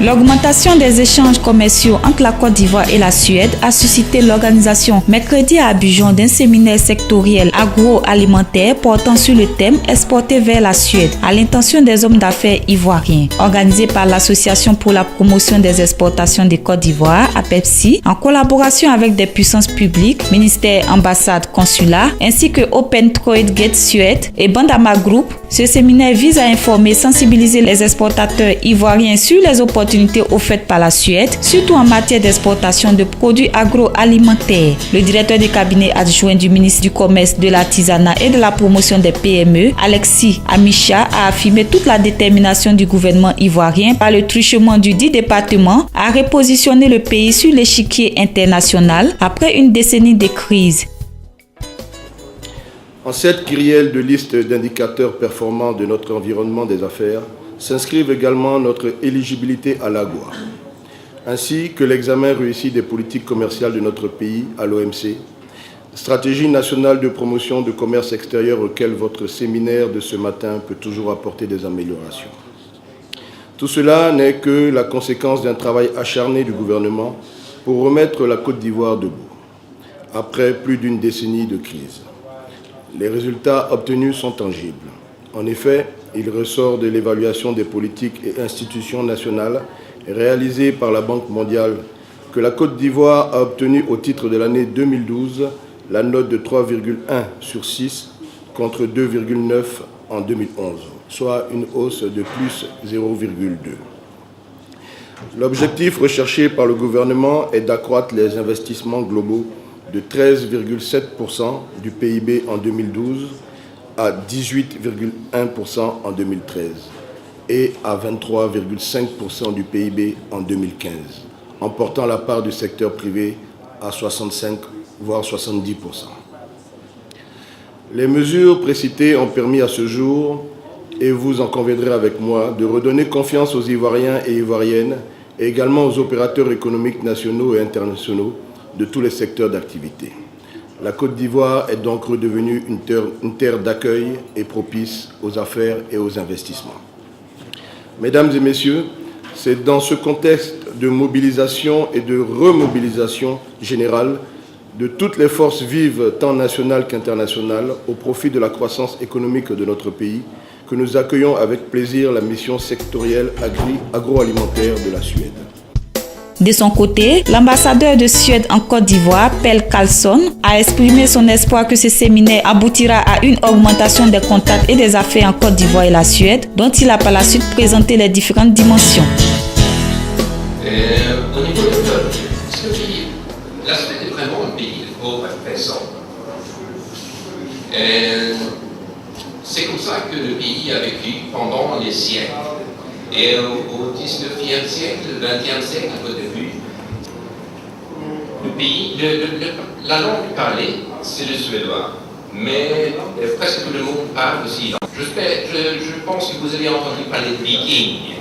L'augmentation des échanges commerciaux entre la Côte d'Ivoire et la Suède a suscité l'organisation mercredi à Abidjan d'un séminaire sectoriel agroalimentaire portant sur le thème « Exporter vers la Suède » à l'intention des hommes d'affaires ivoiriens. Organisé par l'Association pour la promotion des exportations de Côte d'Ivoire, APEPSI, en collaboration avec des puissances publiques, ministères, ambassades, consulats, ainsi que Open Trade Gate Suède et Bandama Group, ce séminaire vise à informer et sensibiliser les exportateurs ivoiriens sur les opportunités offertes par la Suède, surtout en matière d'exportation de produits agroalimentaires. Le directeur du cabinet adjoint du ministre du Commerce, de l'Artisanat et de la promotion des PME, Alexis Amicha, a affirmé toute la détermination du gouvernement ivoirien par le truchement du dit département à repositionner le pays sur l'échiquier international après une décennie de crise. En cette kyrielle de listes d'indicateurs performants de notre environnement des affaires s'inscrivent également notre éligibilité à l'AGOA, ainsi que l'examen réussi des politiques commerciales de notre pays à l'OMC, stratégie nationale de promotion de commerce extérieur auquel votre séminaire de ce matin peut toujours apporter des améliorations. Tout cela n'est que la conséquence d'un travail acharné du gouvernement pour remettre la Côte d'Ivoire debout, après plus d'une décennie de crise. Les résultats obtenus sont tangibles. En effet, il ressort de l'évaluation des politiques et institutions nationales réalisées par la Banque mondiale que la Côte d'Ivoire a obtenu au titre de l'année 2012 la note de 3,1 sur 6 contre 2,9 en 2011, soit une hausse de plus 0,2. L'objectif recherché par le gouvernement est d'accroître les investissements globaux de 13,7% du PIB en 2012 à 18,1% en 2013 et à 23,5% du PIB en 2015, en portant la part du secteur privé à 65 voire 70%. Les mesures précitées ont permis à ce jour, et vous en conviendrez avec moi, de redonner confiance aux Ivoiriens et Ivoiriennes et également aux opérateurs économiques nationaux et internationaux de tous les secteurs d'activité. La Côte d'Ivoire est donc redevenue une terre d'accueil et propice aux affaires et aux investissements. Mesdames et messieurs, c'est dans ce contexte de mobilisation et de remobilisation générale de toutes les forces vives, tant nationales qu'internationales, au profit de la croissance économique de notre pays, que nous accueillons avec plaisir la mission sectorielle agroalimentaire de la Suède. De son côté, l'ambassadeur de Suède en Côte d'Ivoire, Pelle Carlsson, a exprimé son espoir que ce séminaire aboutira à une augmentation des contacts et des affaires en Côte d'Ivoire et la Suède, dont il a par la suite présenté les différentes dimensions. Au niveau de peuple, la Suède est vraiment un pays de pauvres et présent. C'est comme ça que le pays a vécu pendant les siècles. Et au 19e siècle, le 20e siècle au début, le pays, la langue parlée, c'est le suédois. Mais presque tout le monde parle aussi. Je pense que vous avez entendu parler de Vikings.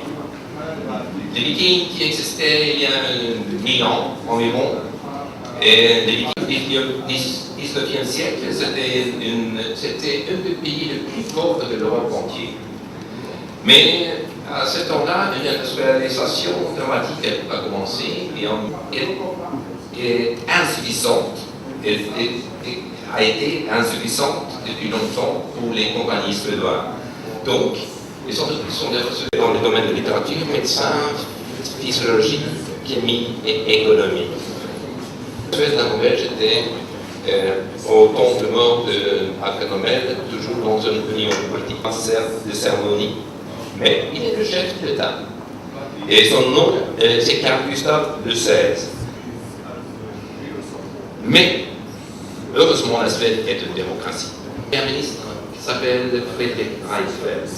Des Vikings qui existaient il y a 1000 ans environ. Et les Vikings du 19e siècle, c'était un des pays les plus pauvres de l'Europe entière. Mais à ce temps-là, une industrialisation dramatique a commencé et est insuffisante, a été insuffisante depuis longtemps pour les compagnies suédoises. Donc, ils sont dans le domaine de la littérature, médecin, physiologie, chimie et économie. La Suède et la Norvège étaient au temps de mort de Akranomel, toujours dans une union politique de cérémonie. Mais il est le chef de l'État. Et son nom, c'est Carl Gustaf le XVI. Mais, heureusement, la Suède est une démocratie. Il y a un ministre qui s'appelle Fredrik Reinfeldt.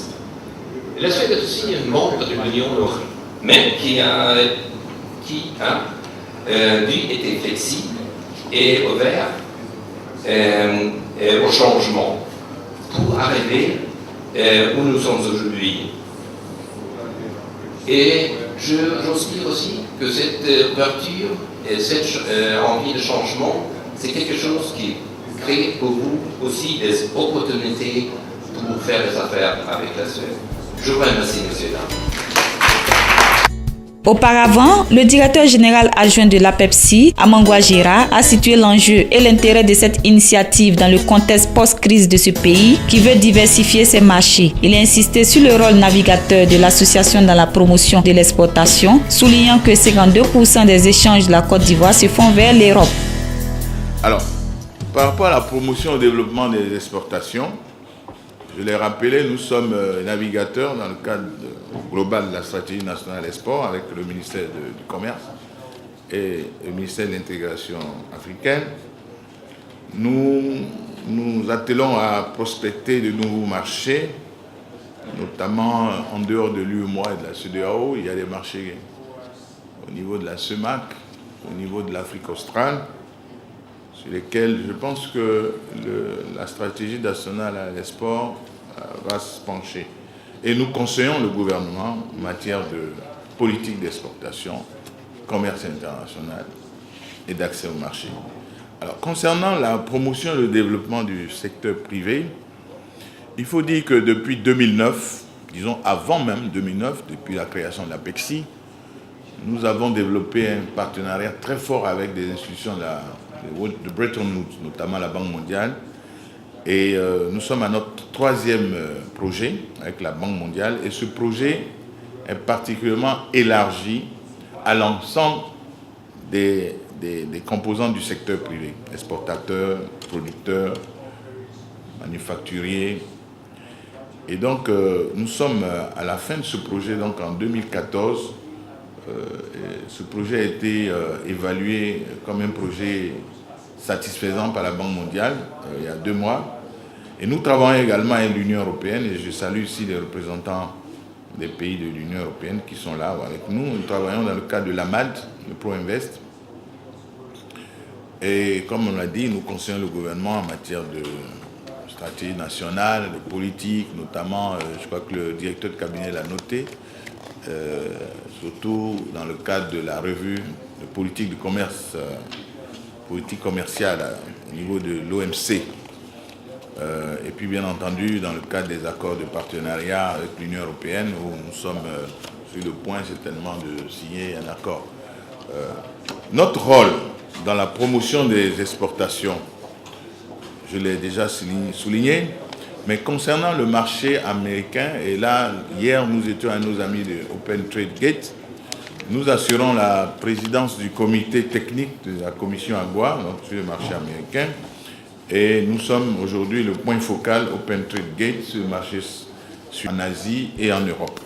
La Suède est aussi un membre de l'Union européenne, mais qui a lui, été flexible et ouvert au changement pour arriver où nous sommes aujourd'hui. Et j'ose dire aussi que cette ouverture et cette envie de changement, c'est quelque chose qui crée pour vous aussi des opportunités pour faire des affaires avec la Suède. Je vous remercie, messieurs et dames. Auparavant, le directeur général adjoint de l'APEPSI, Amangwa Gira, a situé l'enjeu et l'intérêt de cette initiative dans le contexte post-crise de ce pays qui veut diversifier ses marchés. Il a insisté sur le rôle navigateur de l'association dans la promotion de l'exportation, soulignant que 52% des échanges de la Côte d'Ivoire se font vers l'Europe. Alors, par rapport à la promotion et au développement des exportations, je l'ai rappelé, nous sommes navigateurs dans le cadre global de la stratégie nationale export avec le ministère du Commerce et le ministère de l'intégration africaine. Nous nous attelons à prospecter de nouveaux marchés, notamment en dehors de l'UEMOA et de la CEDEAO. Il y a des marchés au niveau de la CEMAC, au niveau de l'Afrique australe, sur lesquels je pense que la stratégie nationale à l'export va se pencher. Et nous conseillons le gouvernement en matière de politique d'exportation, commerce international et d'accès au marché. Alors, concernant la promotion et le développement du secteur privé, il faut dire que depuis 2009, disons avant même 2009, depuis la création de l'APEXI, nous avons développé un partenariat très fort avec des institutions de Bretton Woods, notamment la Banque mondiale. Et nous sommes à notre troisième projet avec la Banque mondiale. Et ce projet est particulièrement élargi à l'ensemble des composants du secteur privé, exportateurs, producteurs, manufacturiers. Et donc, nous sommes à la fin de ce projet, donc en 2014. Ce projet a été évalué comme un projet satisfaisant par la Banque mondiale il y a 2 mois. Et nous travaillons également avec l'Union européenne, et je salue ici les représentants des pays de l'Union européenne qui sont là avec nous. Nous travaillons dans le cadre de l'AMAD, le Pro-Invest. Et comme on l'a dit, nous conseillons le gouvernement en matière de stratégie nationale, de politique, notamment, je crois que le directeur de cabinet l'a noté, surtout dans le cadre de la revue de politique de commerce, politique commerciale au niveau de l'OMC. Et puis bien entendu dans le cadre des accords de partenariat avec l'Union européenne où nous sommes sur le point certainement de signer un accord. Notre rôle dans la promotion des exportations, je l'ai déjà souligné, mais concernant le marché américain, et là hier nous étions à nos amis de Open Trade Gate, nous assurons la présidence du comité technique de la commission AGOA, donc sur le marché américain. Et nous sommes aujourd'hui le point focal Open Trade Gate sur le marché en Asie et en Europe.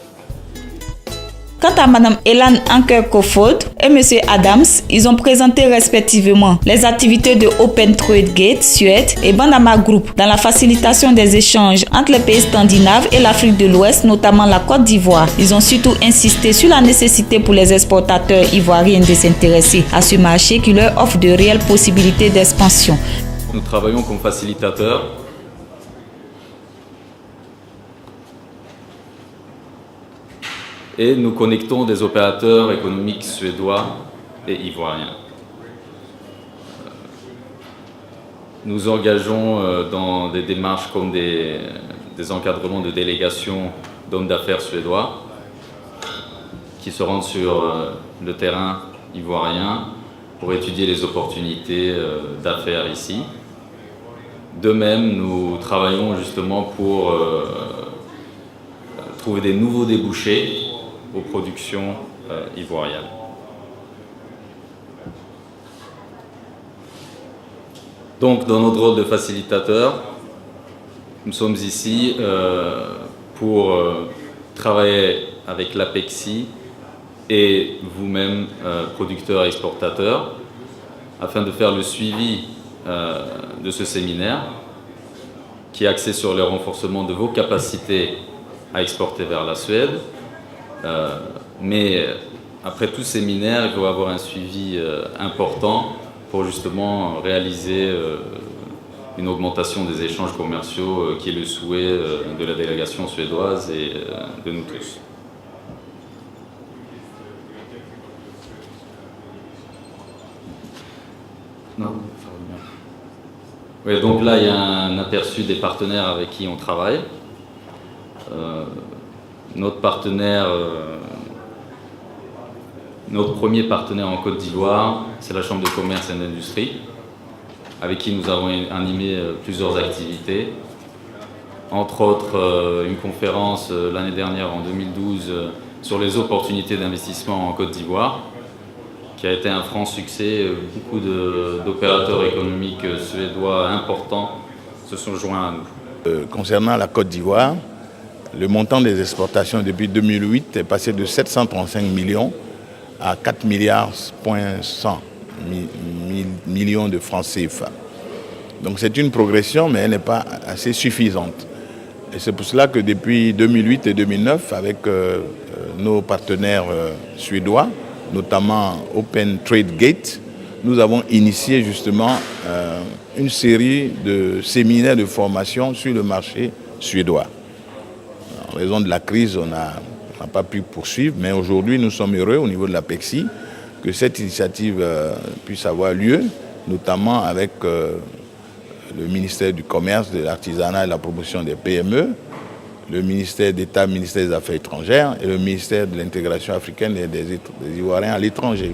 Quant à Mme Elan Anker-Kofod et M. Adams, ils ont présenté respectivement les activités de Open Trade Gate Suède et Bandama Group dans la facilitation des échanges entre les pays scandinaves et l'Afrique de l'Ouest, notamment la Côte d'Ivoire. Ils ont surtout insisté sur la nécessité pour les exportateurs ivoiriens de s'intéresser à ce marché qui leur offre de réelles possibilités d'expansion. Nous travaillons comme facilitateurs et nous connectons des opérateurs économiques suédois et ivoiriens. Nous engageons dans des démarches comme des encadrements de délégations d'hommes d'affaires suédois qui se rendent sur le terrain ivoirien pour étudier les opportunités d'affaires ici. De même, nous travaillons justement pour trouver des nouveaux débouchés aux productions ivoiriennes. Donc, dans notre rôle de facilitateur, nous sommes ici pour travailler avec l'APEXI et vous-même, producteurs et exportateurs, afin de faire le suivi de ce séminaire qui est axé sur le renforcement de vos capacités à exporter vers la Suède. Mais après tout séminaire, il faut avoir un suivi important pour justement réaliser une augmentation des échanges commerciaux qui est le souhait de la délégation suédoise et de nous tous. Non. Oui, donc là, il y a un aperçu des partenaires avec qui on travaille. Notre premier partenaire en Côte d'Ivoire, c'est la Chambre de commerce et d'industrie, avec qui nous avons animé plusieurs activités. Entre autres, une conférence l'année dernière, en 2012, sur les opportunités d'investissement en Côte d'Ivoire, qui a été un franc succès. Beaucoup d'opérateurs économiques suédois importants se sont joints à nous. Concernant la Côte d'Ivoire, le montant des exportations depuis 2008 est passé de 735 millions à 4 milliards millions de francs CFA. Donc c'est une progression, mais elle n'est pas assez suffisante. Et c'est pour cela que depuis 2008 et 2009, avec nos partenaires suédois, notamment Open Trade Gate, nous avons initié justement une série de séminaires de formation sur le marché suédois. En raison de la crise, on n'a pas pu poursuivre, mais aujourd'hui nous sommes heureux au niveau de la PECSI que cette initiative puisse avoir lieu, notamment avec le ministère du Commerce, de l'Artisanat et de la Promotion des PME, le ministère d'État, le ministère des Affaires étrangères et le ministère de l'Intégration africaine et des Ivoiriens à l'étranger.